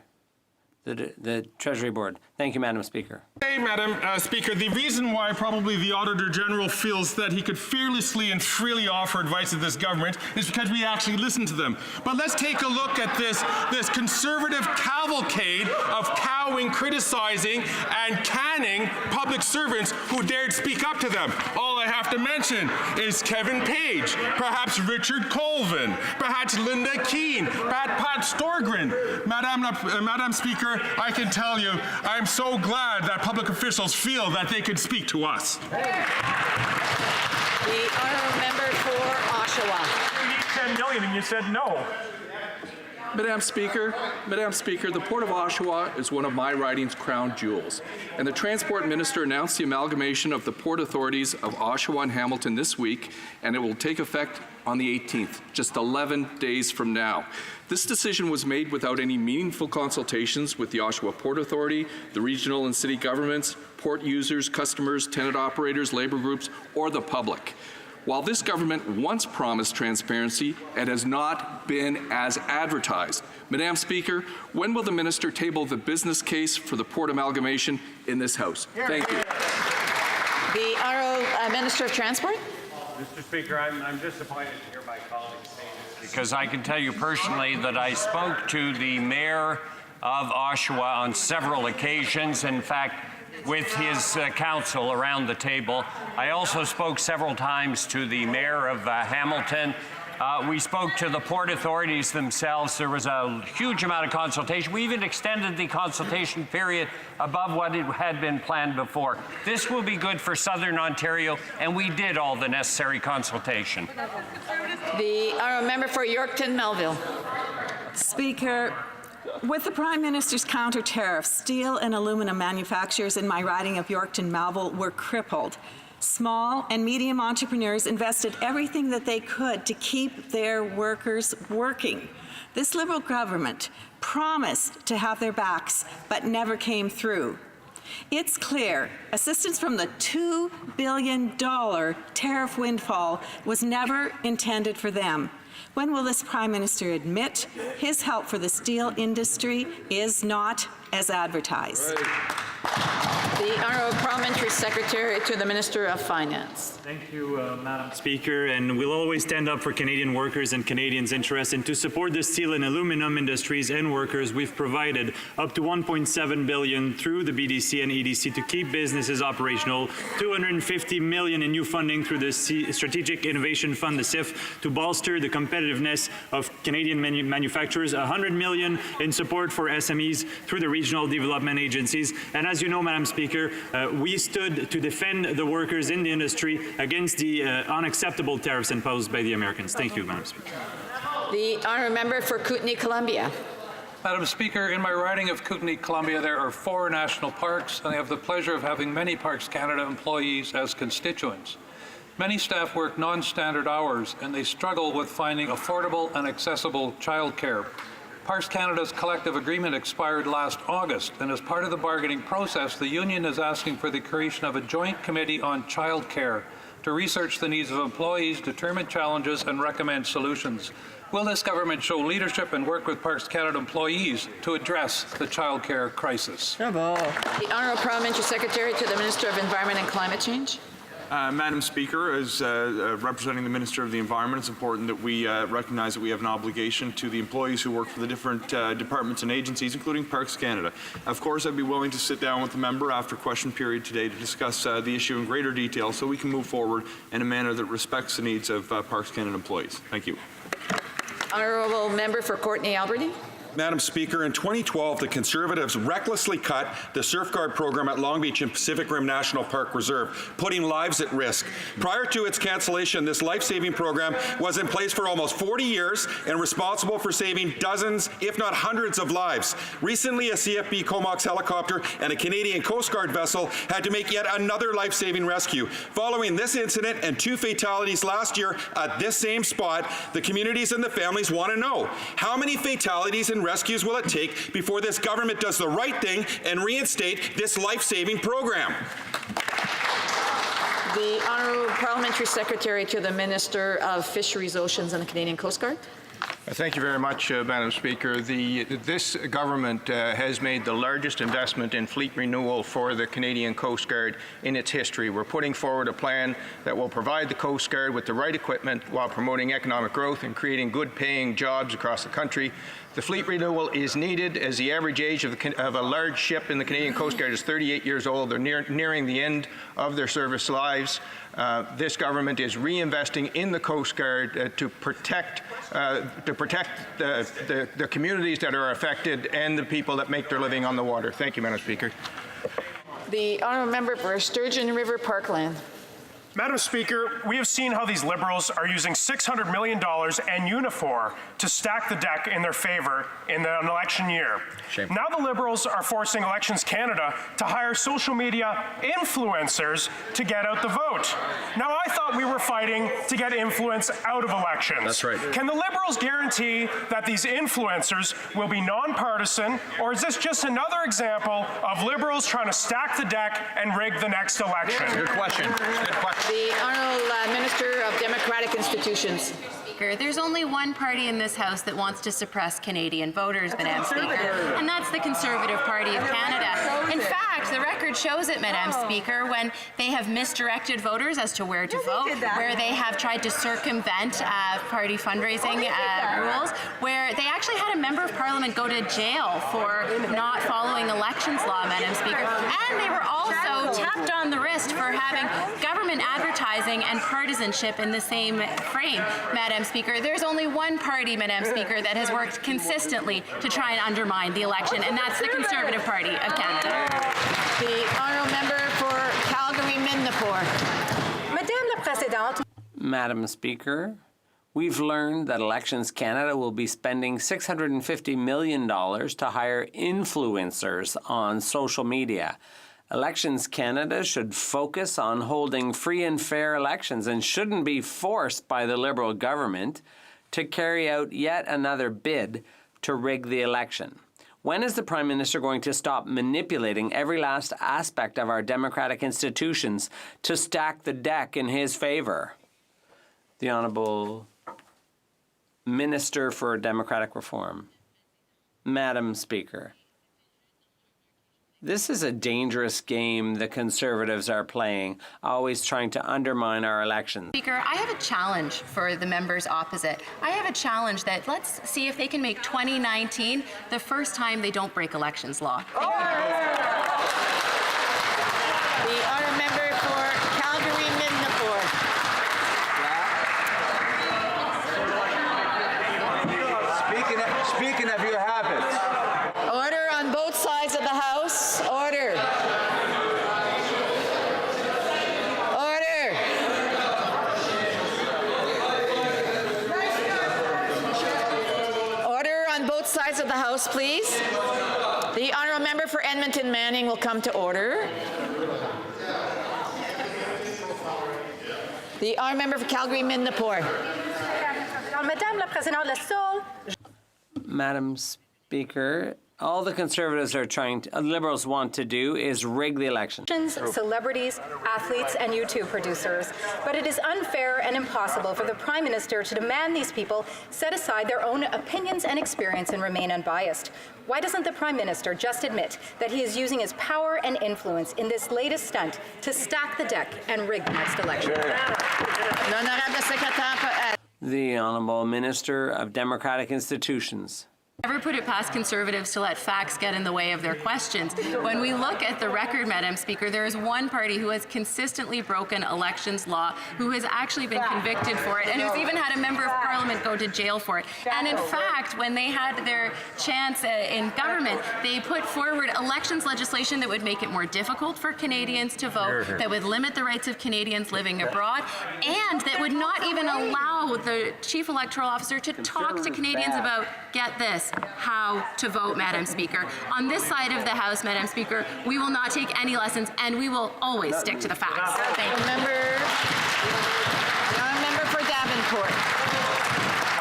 S20: the Treasury Board. Thank you, Madam Speaker.
S24: Hey, Madam Speaker, the reason why probably the Auditor General feels that he could fearlessly and freely offer advice to this government is because we actually listen to them. But let's take a look at this conservative cavalcade of cowing, criticizing, and canning public servants who dared speak up to them. All I have to mention is Kevin Page, perhaps Richard Colvin, perhaps Linda Keane, perhaps Pat Storgren. Madam Speaker, I can tell you, I'm so glad that public officials feel that they can speak to us.
S1: The honourable member for Oshawa.
S23: You need $10 million, and you said no.
S25: Madam Speaker, the Port of Oshawa is one of my riding's crown jewels, and the Transport Minister announced the amalgamation of the Port Authorities of Oshawa and Hamilton this week, and it will take effect on the 18th, just 11 days from now. This decision was made without any meaningful consultations with the Oshawa Port Authority, the regional and city governments, port users, customers, tenant operators, labor groups, or the public. While this government once promised transparency, it has not been as advertised. Madam Speaker, when will the minister table the business case for the port amalgamation in this House? Thank you.
S1: The Honourable Minister of Transport.
S3: Mr. Speaker, I'm disappointed to hear my colleagues say this because I can tell you personally that I spoke to the mayor of Oshawa on several occasions. In fact, with his council around the table. I also spoke several times to the mayor of Hamilton. We spoke to the port authorities themselves. There was a huge amount of consultation. We even extended the consultation period above what it had been planned before. This will be good for Southern Ontario, and we did all the necessary consultation.
S1: The Honourable Member for Yorkton Melville.
S6: Speaker, with the Prime Minister's counter tariff, steel and aluminum manufacturers in my riding of Yorkton Melville were crippled. Small and medium entrepreneurs invested everything that they could to keep their workers working. This Liberal government promised to have their backs, but never came through. It's clear assistance from the $2 billion tariff windfall was never intended for them. When will this Prime Minister admit his help for the steel industry is not as advertised?
S1: The Honourable Parliamentary Secretary to the Minister of Finance.
S21: Thank you, Madam Speaker, and we'll always stand up for Canadian workers and Canadians' interests. And to support the steel and aluminum industries and workers, we've provided up to $1.7 billion through the BDC and EDC to keep businesses operational, $250 million in new funding through the Strategic Innovation Fund, the SIF, to bolster the competitiveness of Canadian manufacturers, $100 million in support for SMEs through the regional development agencies. And as you know, Madam Speaker, we stood to defend the workers in the industry against the unacceptable tariffs imposed by the Americans. Thank you, Madam Speaker.
S1: The Honourable Member for Kootenay, Columbia.
S7: Madam Speaker, in my riding of Kootenay, Columbia, there are 4 national parks, and I have the pleasure of having many Parks Canada employees as constituents. Many staff work non-standard hours, and they struggle with finding affordable and accessible childcare. Parks Canada's collective agreement expired last August, and as part of the bargaining process, the union is asking for the creation of a joint committee on childcare to research the needs of employees, determine challenges, and recommend solutions. Will this government show leadership and work with Parks Canada employees to address the childcare crisis?
S1: Bravo. The Honourable Parliamentary Secretary to the Minister of Environment and Climate Change.
S24: Madam Speaker, as representing the Minister of the Environment, it's important that we recognize that we have an obligation to the employees who work for the different departments and agencies, including Parks Canada. Of course, I'd be willing to sit down with the member after question period today to discuss the issue in greater detail so we can move forward in a manner that respects the needs of Parks Canada employees. Thank you.
S1: Honourable Member for Courtenay Alberta.
S9: Madam Speaker, in 2012, the Conservatives recklessly cut the Surf Guard program at Long Beach and Pacific Rim National Park Reserve, putting lives at risk. Prior to its cancellation, this life-saving program was in place for almost 40 years and responsible for saving dozens, if not hundreds, of lives. Recently, a CFB Comox helicopter and a Canadian Coast Guard vessel had to make yet another life-saving rescue. Following this incident and 2 fatalities last year at this same spot, the communities and the families want to know, how many fatalities and rescues will it take before this government does the right thing and reinstate this life-saving program?
S1: The Honourable Parliamentary Secretary to the Minister of Fisheries, Oceans and the Canadian Coast Guard.
S12: Thank you very much, Madam Speaker. This government has made the largest investment in fleet renewal for the Canadian Coast Guard in its history. We're putting forward a plan that will provide the Coast Guard with the right equipment while promoting economic growth and creating good-paying jobs across the country. The fleet renewal is needed as the average age of a large ship in the Canadian Coast Guard is 38 years old. They're nearing the end of their service lives. This government is reinvesting in the Coast Guard to protect the communities that are affected and the people that make their living on the water. Thank you, Madam Speaker.
S1: The Honourable Member for Sturgeon River Parkland.
S26: Madam Speaker, we have seen how these Liberals are using $600 million and Unifor to stack the deck in their favour in an election year.
S12: Shame.
S26: Now the Liberals are forcing Elections Canada to hire social media influencers to get out the vote. Now I thought we were fighting to get influence out of elections.
S12: That's right.
S26: Can the Liberals guarantee that these influencers will be nonpartisan, or is this just another example of Liberals trying to stack the deck and rig the next election?
S12: Good question. Good question.
S1: The Honourable Minister of Democratic Institutions.
S8: Speaker, there's only one party in this House that wants to suppress Canadian voters, Madam Speaker, and that's the Conservative Party of Canada. In fact, the record shows it, Madam Speaker, when they have misdirected voters as to where to vote, where they have tried to circumvent party fundraising rules, where they actually had a member of Parliament go to jail for not following elections law, Madam Speaker, and they were also tapped on the wrist for having government advertising and partisanship in the same frame, Madam Speaker. There's only one party, Madam Speaker, that has worked consistently to try and undermine the election, and that's the Conservative Party of Canada.
S1: The honourable member for Calgary-Midnapore.
S10: Madame la Présidente.
S20: Madam Speaker, we've learned that Elections Canada will be spending $650 million to hire influencers on social media. Elections Canada should focus on holding free and fair elections and shouldn't be forced by the Liberal government to carry out yet another bid to rig the election. When is the Prime Minister going to stop manipulating every last aspect of our democratic institutions to stack the deck in his favour? The Honourable Minister for Democratic Reform. Madam Speaker, this is a dangerous game the Conservatives are playing, always trying to undermine our elections.
S8: Speaker, I have a challenge for the members opposite. I have a challenge that let's see if they can make 2019 the first time they don't break elections law. Thank you.
S1: The honourable member for Calgary-Midnapore.
S11: Speaking of your habits.
S1: Order on both sides of the House. Order. Order. Order on both sides of the House, please. The honourable member for Edmonton Manning will come to order. The honourable member for Calgary-Midnapore.
S10: Madame la Présidente, le seul.
S20: Madam Speaker, all the Conservatives are trying to, Liberals want to do is rig the election.
S10: Celebrities, athletes, and YouTube producers. But it is unfair and impossible for the Prime Minister to demand these people set aside their own opinions and experience and remain unbiased. Why doesn't the Prime Minister just admit that he is using his power and influence in this latest stunt to stack the deck and rig the next election?
S20: The Honourable Minister of Democratic Institutions.
S8: Never put it past Conservatives to let facts get in the way of their questions. When we look at the record, Madam Speaker, there is one party who has consistently broken elections law, who has actually been convicted for it, and who's even had a member of Parliament go to jail for it. And in fact, when they had their chance in government, they put forward elections legislation that would make it more difficult for Canadians to vote, that would limit the rights of Canadians living abroad, and that would not even allow the Chief Electoral Officer to talk to Canadians about, get this, how to vote, Madam Speaker. On this side of the House, Madam Speaker, we will not take any lessons, and we will always stick to the facts. Thank you.
S1: Member for Davenport.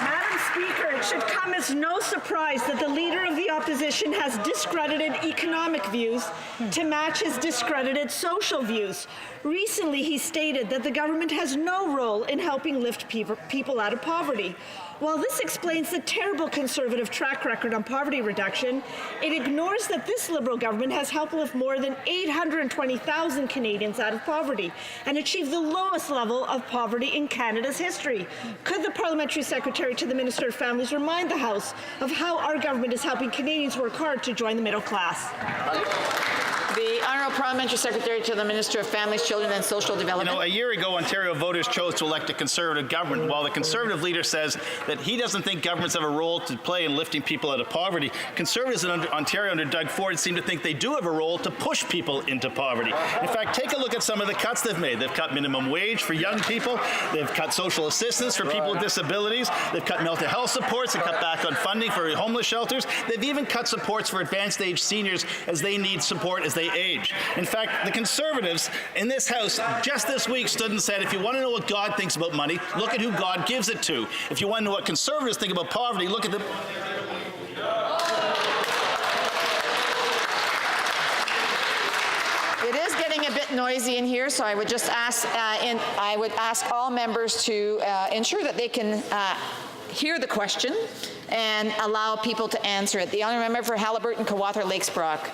S13: Madam Speaker, it should come as no surprise that the Leader of the Opposition has discredited economic views to match his discredited social views. Recently, he stated that the government has no role in helping lift people out of poverty. While this explains the terrible Conservative track record on poverty reduction, it ignores that this Liberal government has helped lift more than 820,000 Canadians out of poverty and achieved the lowest level of poverty in Canada's history. Could the Parliamentary Secretary to the Minister of Families remind the House of how our government is helping Canadians work hard to join the middle class?
S1: The Honourable Parliamentary Secretary to the Minister of Families, Children and Social Development.
S14: You know, a year ago, Ontario voters chose to elect a Conservative government. While the Conservative leader says that he doesn't think governments have a role to play in lifting people out of poverty, Conservatives in Ontario under Doug Ford seem to think they do have a role to push people into poverty. In fact, take a look at some of the cuts they've made. They've cut minimum wage for young people. They've cut social assistance for people with disabilities. They've cut mental health supports and cut back on funding for homeless shelters. They've even cut supports for advanced age seniors as they need support as they age. In fact, the Conservatives in this House just this week stood and said, if you want to know what God thinks about money, look at who God gives it to. If you want to know what Conservatives think about poverty, look at the...
S1: It is getting a bit bit noisy in here, so I would just ask, I would ask all members to ensure that they can hear the question and allow people to answer it. The honourable member for Haliburton, Kawartha Lakes Brock.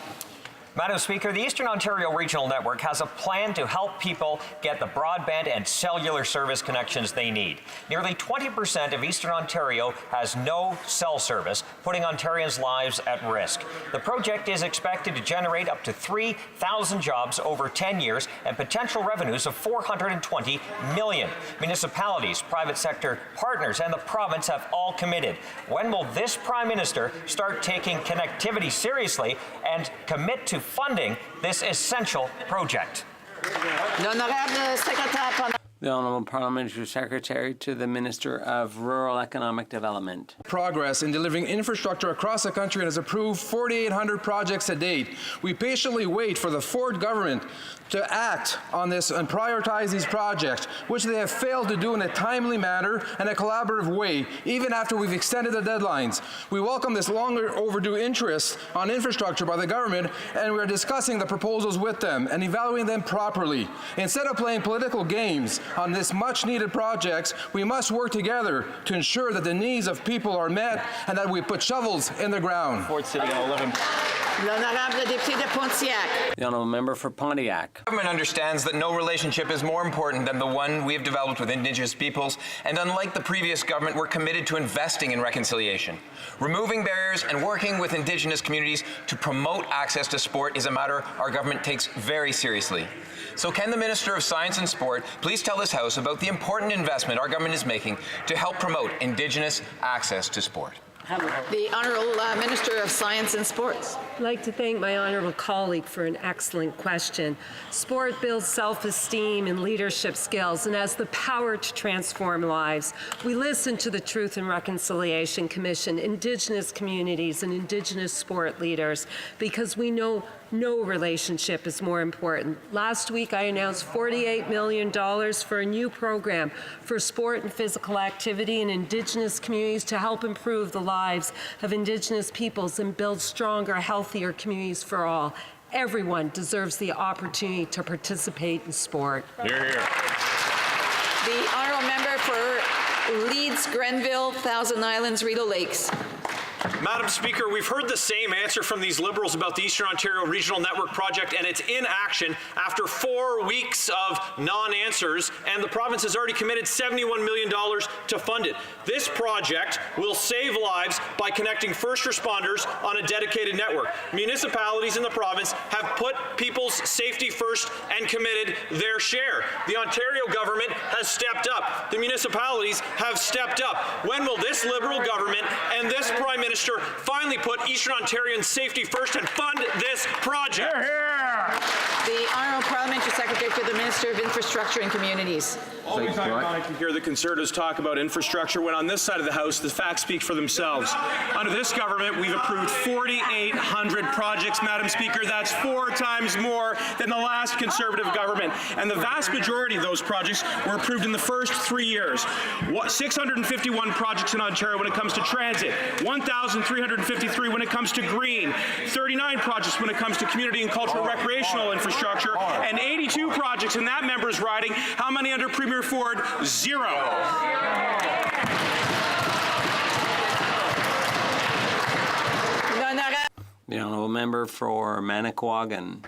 S4: Madam Speaker, the Eastern Ontario Regional Network has a plan to help people get the broadband and cellular service connections they need. Nearly 20% of Eastern Ontario has no cell service, putting Ontarians' lives at risk. The project is expected to generate up to 3,000 jobs over 10 years and potential revenues of $420 million. Municipalities, private sector partners, and the province have all committed. When will this Prime Minister start taking connectivity seriously and commit to funding this essential project?
S20: The Honourable Parliamentary Secretary to the Minister of Rural Economic Development.
S11: Progress in delivering infrastructure across the country and has approved 4,800 projects to date. We patiently wait for the Ford government to act on this and prioritize these projects, which they have failed to do in a timely manner and a collaborative way, even after we've extended the deadlines. We welcome this longer overdue interest on infrastructure by the government, and we're discussing the proposals with them and evaluating them properly. Instead of playing political games on this much-needed projects, we must work together to ensure that the needs of people are met and that we put shovels in the ground.
S4: Ford City Hall 11.
S20: The Honourable Member for Pontiac.
S15: The government understands that no relationship is more important than the one we have developed with Indigenous peoples, and unlike the previous government, we're committed to investing in reconciliation. Removing barriers and working with Indigenous communities to promote access to sport is a matter our government takes very seriously. So can the Minister of Science and Sport please tell this House about the important investment our government is making to help promote Indigenous access to sport?
S1: The Honourable Minister of Science and Sports.
S16: I'd like to thank my honourable colleague for an excellent question. Sport builds self-esteem and leadership skills and has the power to transform lives. We listen to the Truth and Reconciliation Commission, Indigenous communities, and Indigenous sport leaders because we know no relationship is more important. Last week, I announced $48 million for a new program for sport and physical activity in Indigenous communities to help improve the lives of Indigenous peoples and build stronger, healthier communities for all. Everyone deserves the opportunity to participate in sport.
S3: Hear, hear.
S1: The honourable member for Leeds, Grenville, Thousand Islands, Rideau Lakes.
S23: Madam Speaker, we've heard the same answer from these Liberals about the Eastern Ontario Regional Network project and its inaction after 4 weeks of non-answers, and the province has already committed $71 million to fund it. This project will save lives by connecting first responders on a dedicated network. Municipalities in the province have put people's safety first and committed their share. The Ontario government has stepped up. The municipalities have stepped up. When will this Liberal government and this Prime Minister finally put Eastern Ontarians' safety first and fund this project?
S1: The Honourable Parliamentary Secretary to the Minister of Infrastructure and Communities.
S23: Always ironic to hear the Conservatives talk about infrastructure when on this side of the House, the facts speak for themselves. Under this government, we've approved 4,800 projects, Madam Speaker. That's 4 times more than the last Conservative government. And the vast majority of those projects were approved in the first 3 years. 651 projects in Ontario when it comes to transit, 1,353 when it comes to green, 39 projects when it comes to community and cultural recreational infrastructure, and 82 projects in that member's riding. How many under Premier Ford? 0.
S20: The Honourable Member for Manicouagan.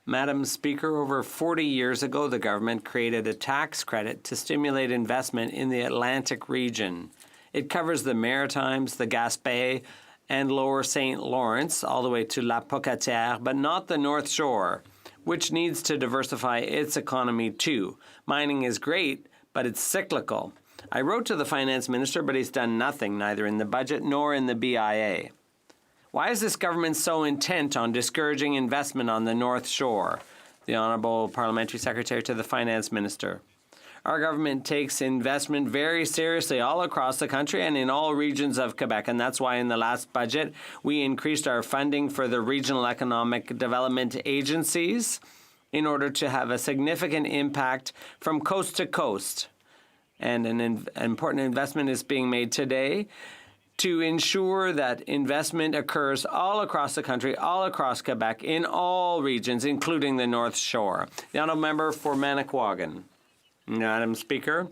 S20: Madam Speaker, over 40 years ago, the government created a tax credit to stimulate investment in the Atlantic region. It covers the Maritimes, the Gaspé, and Lower St. Lawrence, all the way to La Pocatière, but not the North Shore, which needs to diversify its economy too. Mining is great, but it's cyclical. I wrote to the Finance Minister, but he's done nothing, neither in the budget nor in the BIA. Why is this government so intent on discouraging investment on the North Shore? The Honourable Parliamentary Secretary to the Finance Minister. Our government takes investment very seriously all across the country and in all regions of Quebec, and that's why in the last budget we increased our funding for the regional economic development agencies in order to have a significant impact from coast to coast. And an important investment is being made today to ensure that investment occurs all across the country, all across Quebec, in all regions, including the North Shore. The honourable member for Manicouagan. Madam Speaker,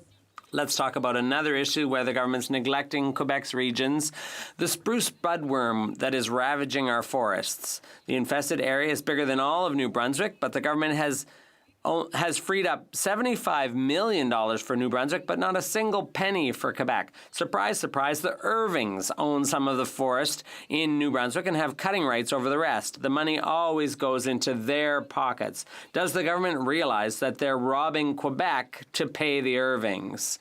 S20: let's talk about another issue where the government's neglecting Quebec's regions, the spruce budworm that is ravaging our forests. The infested area is bigger than all of New Brunswick, but the government has freed up $75 million for New Brunswick, but not a single penny for Quebec. Surprise, surprise, the Irvings own some of the forest in New Brunswick and have cutting rights over the rest. The money always goes into their pockets. Does the government realize that they're robbing Quebec to pay the Irvings?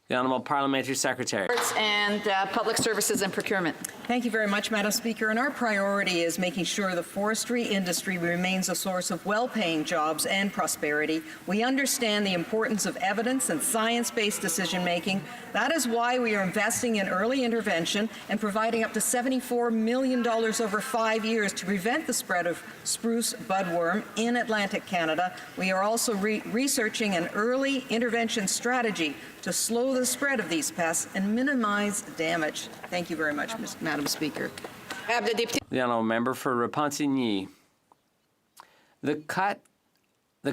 S20: The Honourable Parliamentary Secretary.
S1: And Public Services and Procurement.
S2: Thank you very much, Madam Speaker. And our priority is making sure the forestry industry remains a source of well-paying jobs and prosperity. We understand the importance of evidence and science-based decision-making. That is why we are investing in early intervention and providing up to $74 million over 5 years to prevent the spread of spruce budworm in Atlantic Canada. We are also researching an early intervention strategy to slow the spread of these pests and minimize damage. Thank you very much, Madam Speaker.
S20: The honourable member for Repentigny. The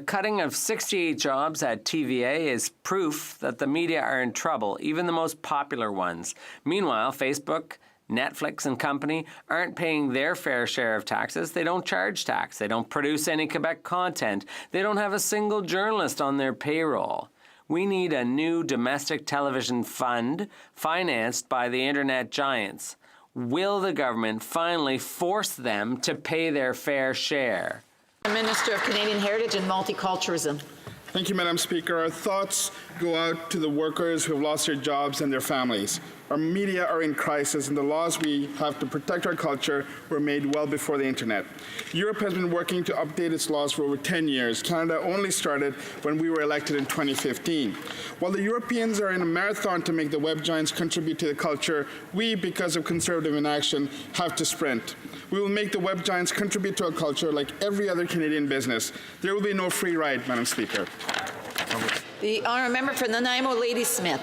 S20: cutting of 68 jobs at TVA is proof that the media are in trouble, even the most popular ones. Meanwhile, Facebook, Netflix and company aren't paying their fair share of taxes. They don't charge tax. They don't produce any Quebec content. They don't have a single journalist on their payroll. We need a new domestic television fund financed by the internet giants. Will the government finally force them to pay their fair share?
S1: Minister of Canadian Heritage and Multiculturalism.
S5: Thank you, Madam Speaker. Our thoughts go out to the workers who have lost their jobs and their families. Our media are in crisis, and the laws we have to protect our culture were made well before the internet. Europe has been working to update its laws for over 10 years. Canada only started when we were elected in 2015. While the Europeans are in a marathon to make the web giants contribute to the culture, we, because of conservative inaction, have to sprint. We will make the web giants contribute to our culture like every other Canadian business. There will be no free ride, Madam Speaker.
S1: The honourable member for Nanaimo, Ladysmith.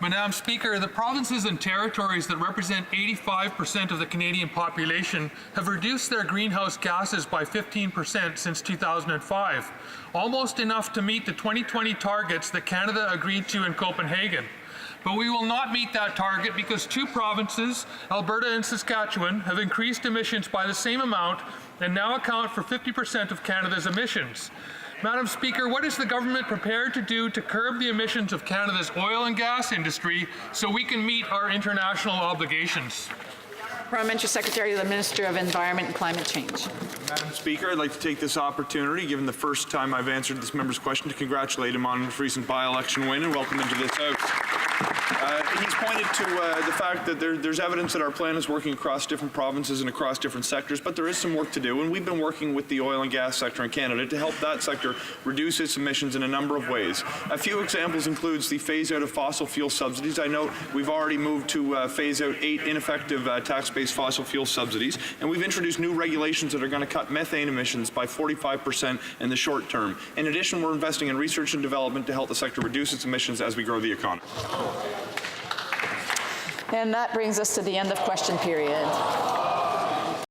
S7: Madam Speaker, the provinces and territories that represent 85% of the Canadian population have reduced their greenhouse gases by 15% since 2005, almost enough to meet the 2020 targets that Canada agreed to in Copenhagen. But we will not meet that target because two provinces, Alberta and Saskatchewan, have increased emissions by the same amount and now account for 50% of Canada's emissions. Madam Speaker, what is the government prepared to do to curb the emissions of Canada's oil and gas industry so we can meet our international obligations?
S1: Parliamentary Secretary to the Minister of Environment and Climate Change.
S17: Madam Speaker, I'd like to take this opportunity, given the first time I've answered this member's question, to congratulate him on his recent by-election win and welcome him to this House. He's pointed to the fact that there's evidence that our plan is working across different provinces and across different sectors, but there is some work to do, and we've been working with the oil and gas sector in Canada to help that sector reduce its emissions in a number of ways. A few examples includes the phase-out of fossil fuel subsidies. I know we've already moved to phase out 8 ineffective tax-based fossil fuel subsidies, and we've introduced new regulations that are going to cut methane emissions by 45% in the short term. In addition, we're investing in research and development to help the sector reduce its emissions as we grow the economy.
S1: And that brings us to the end of question period.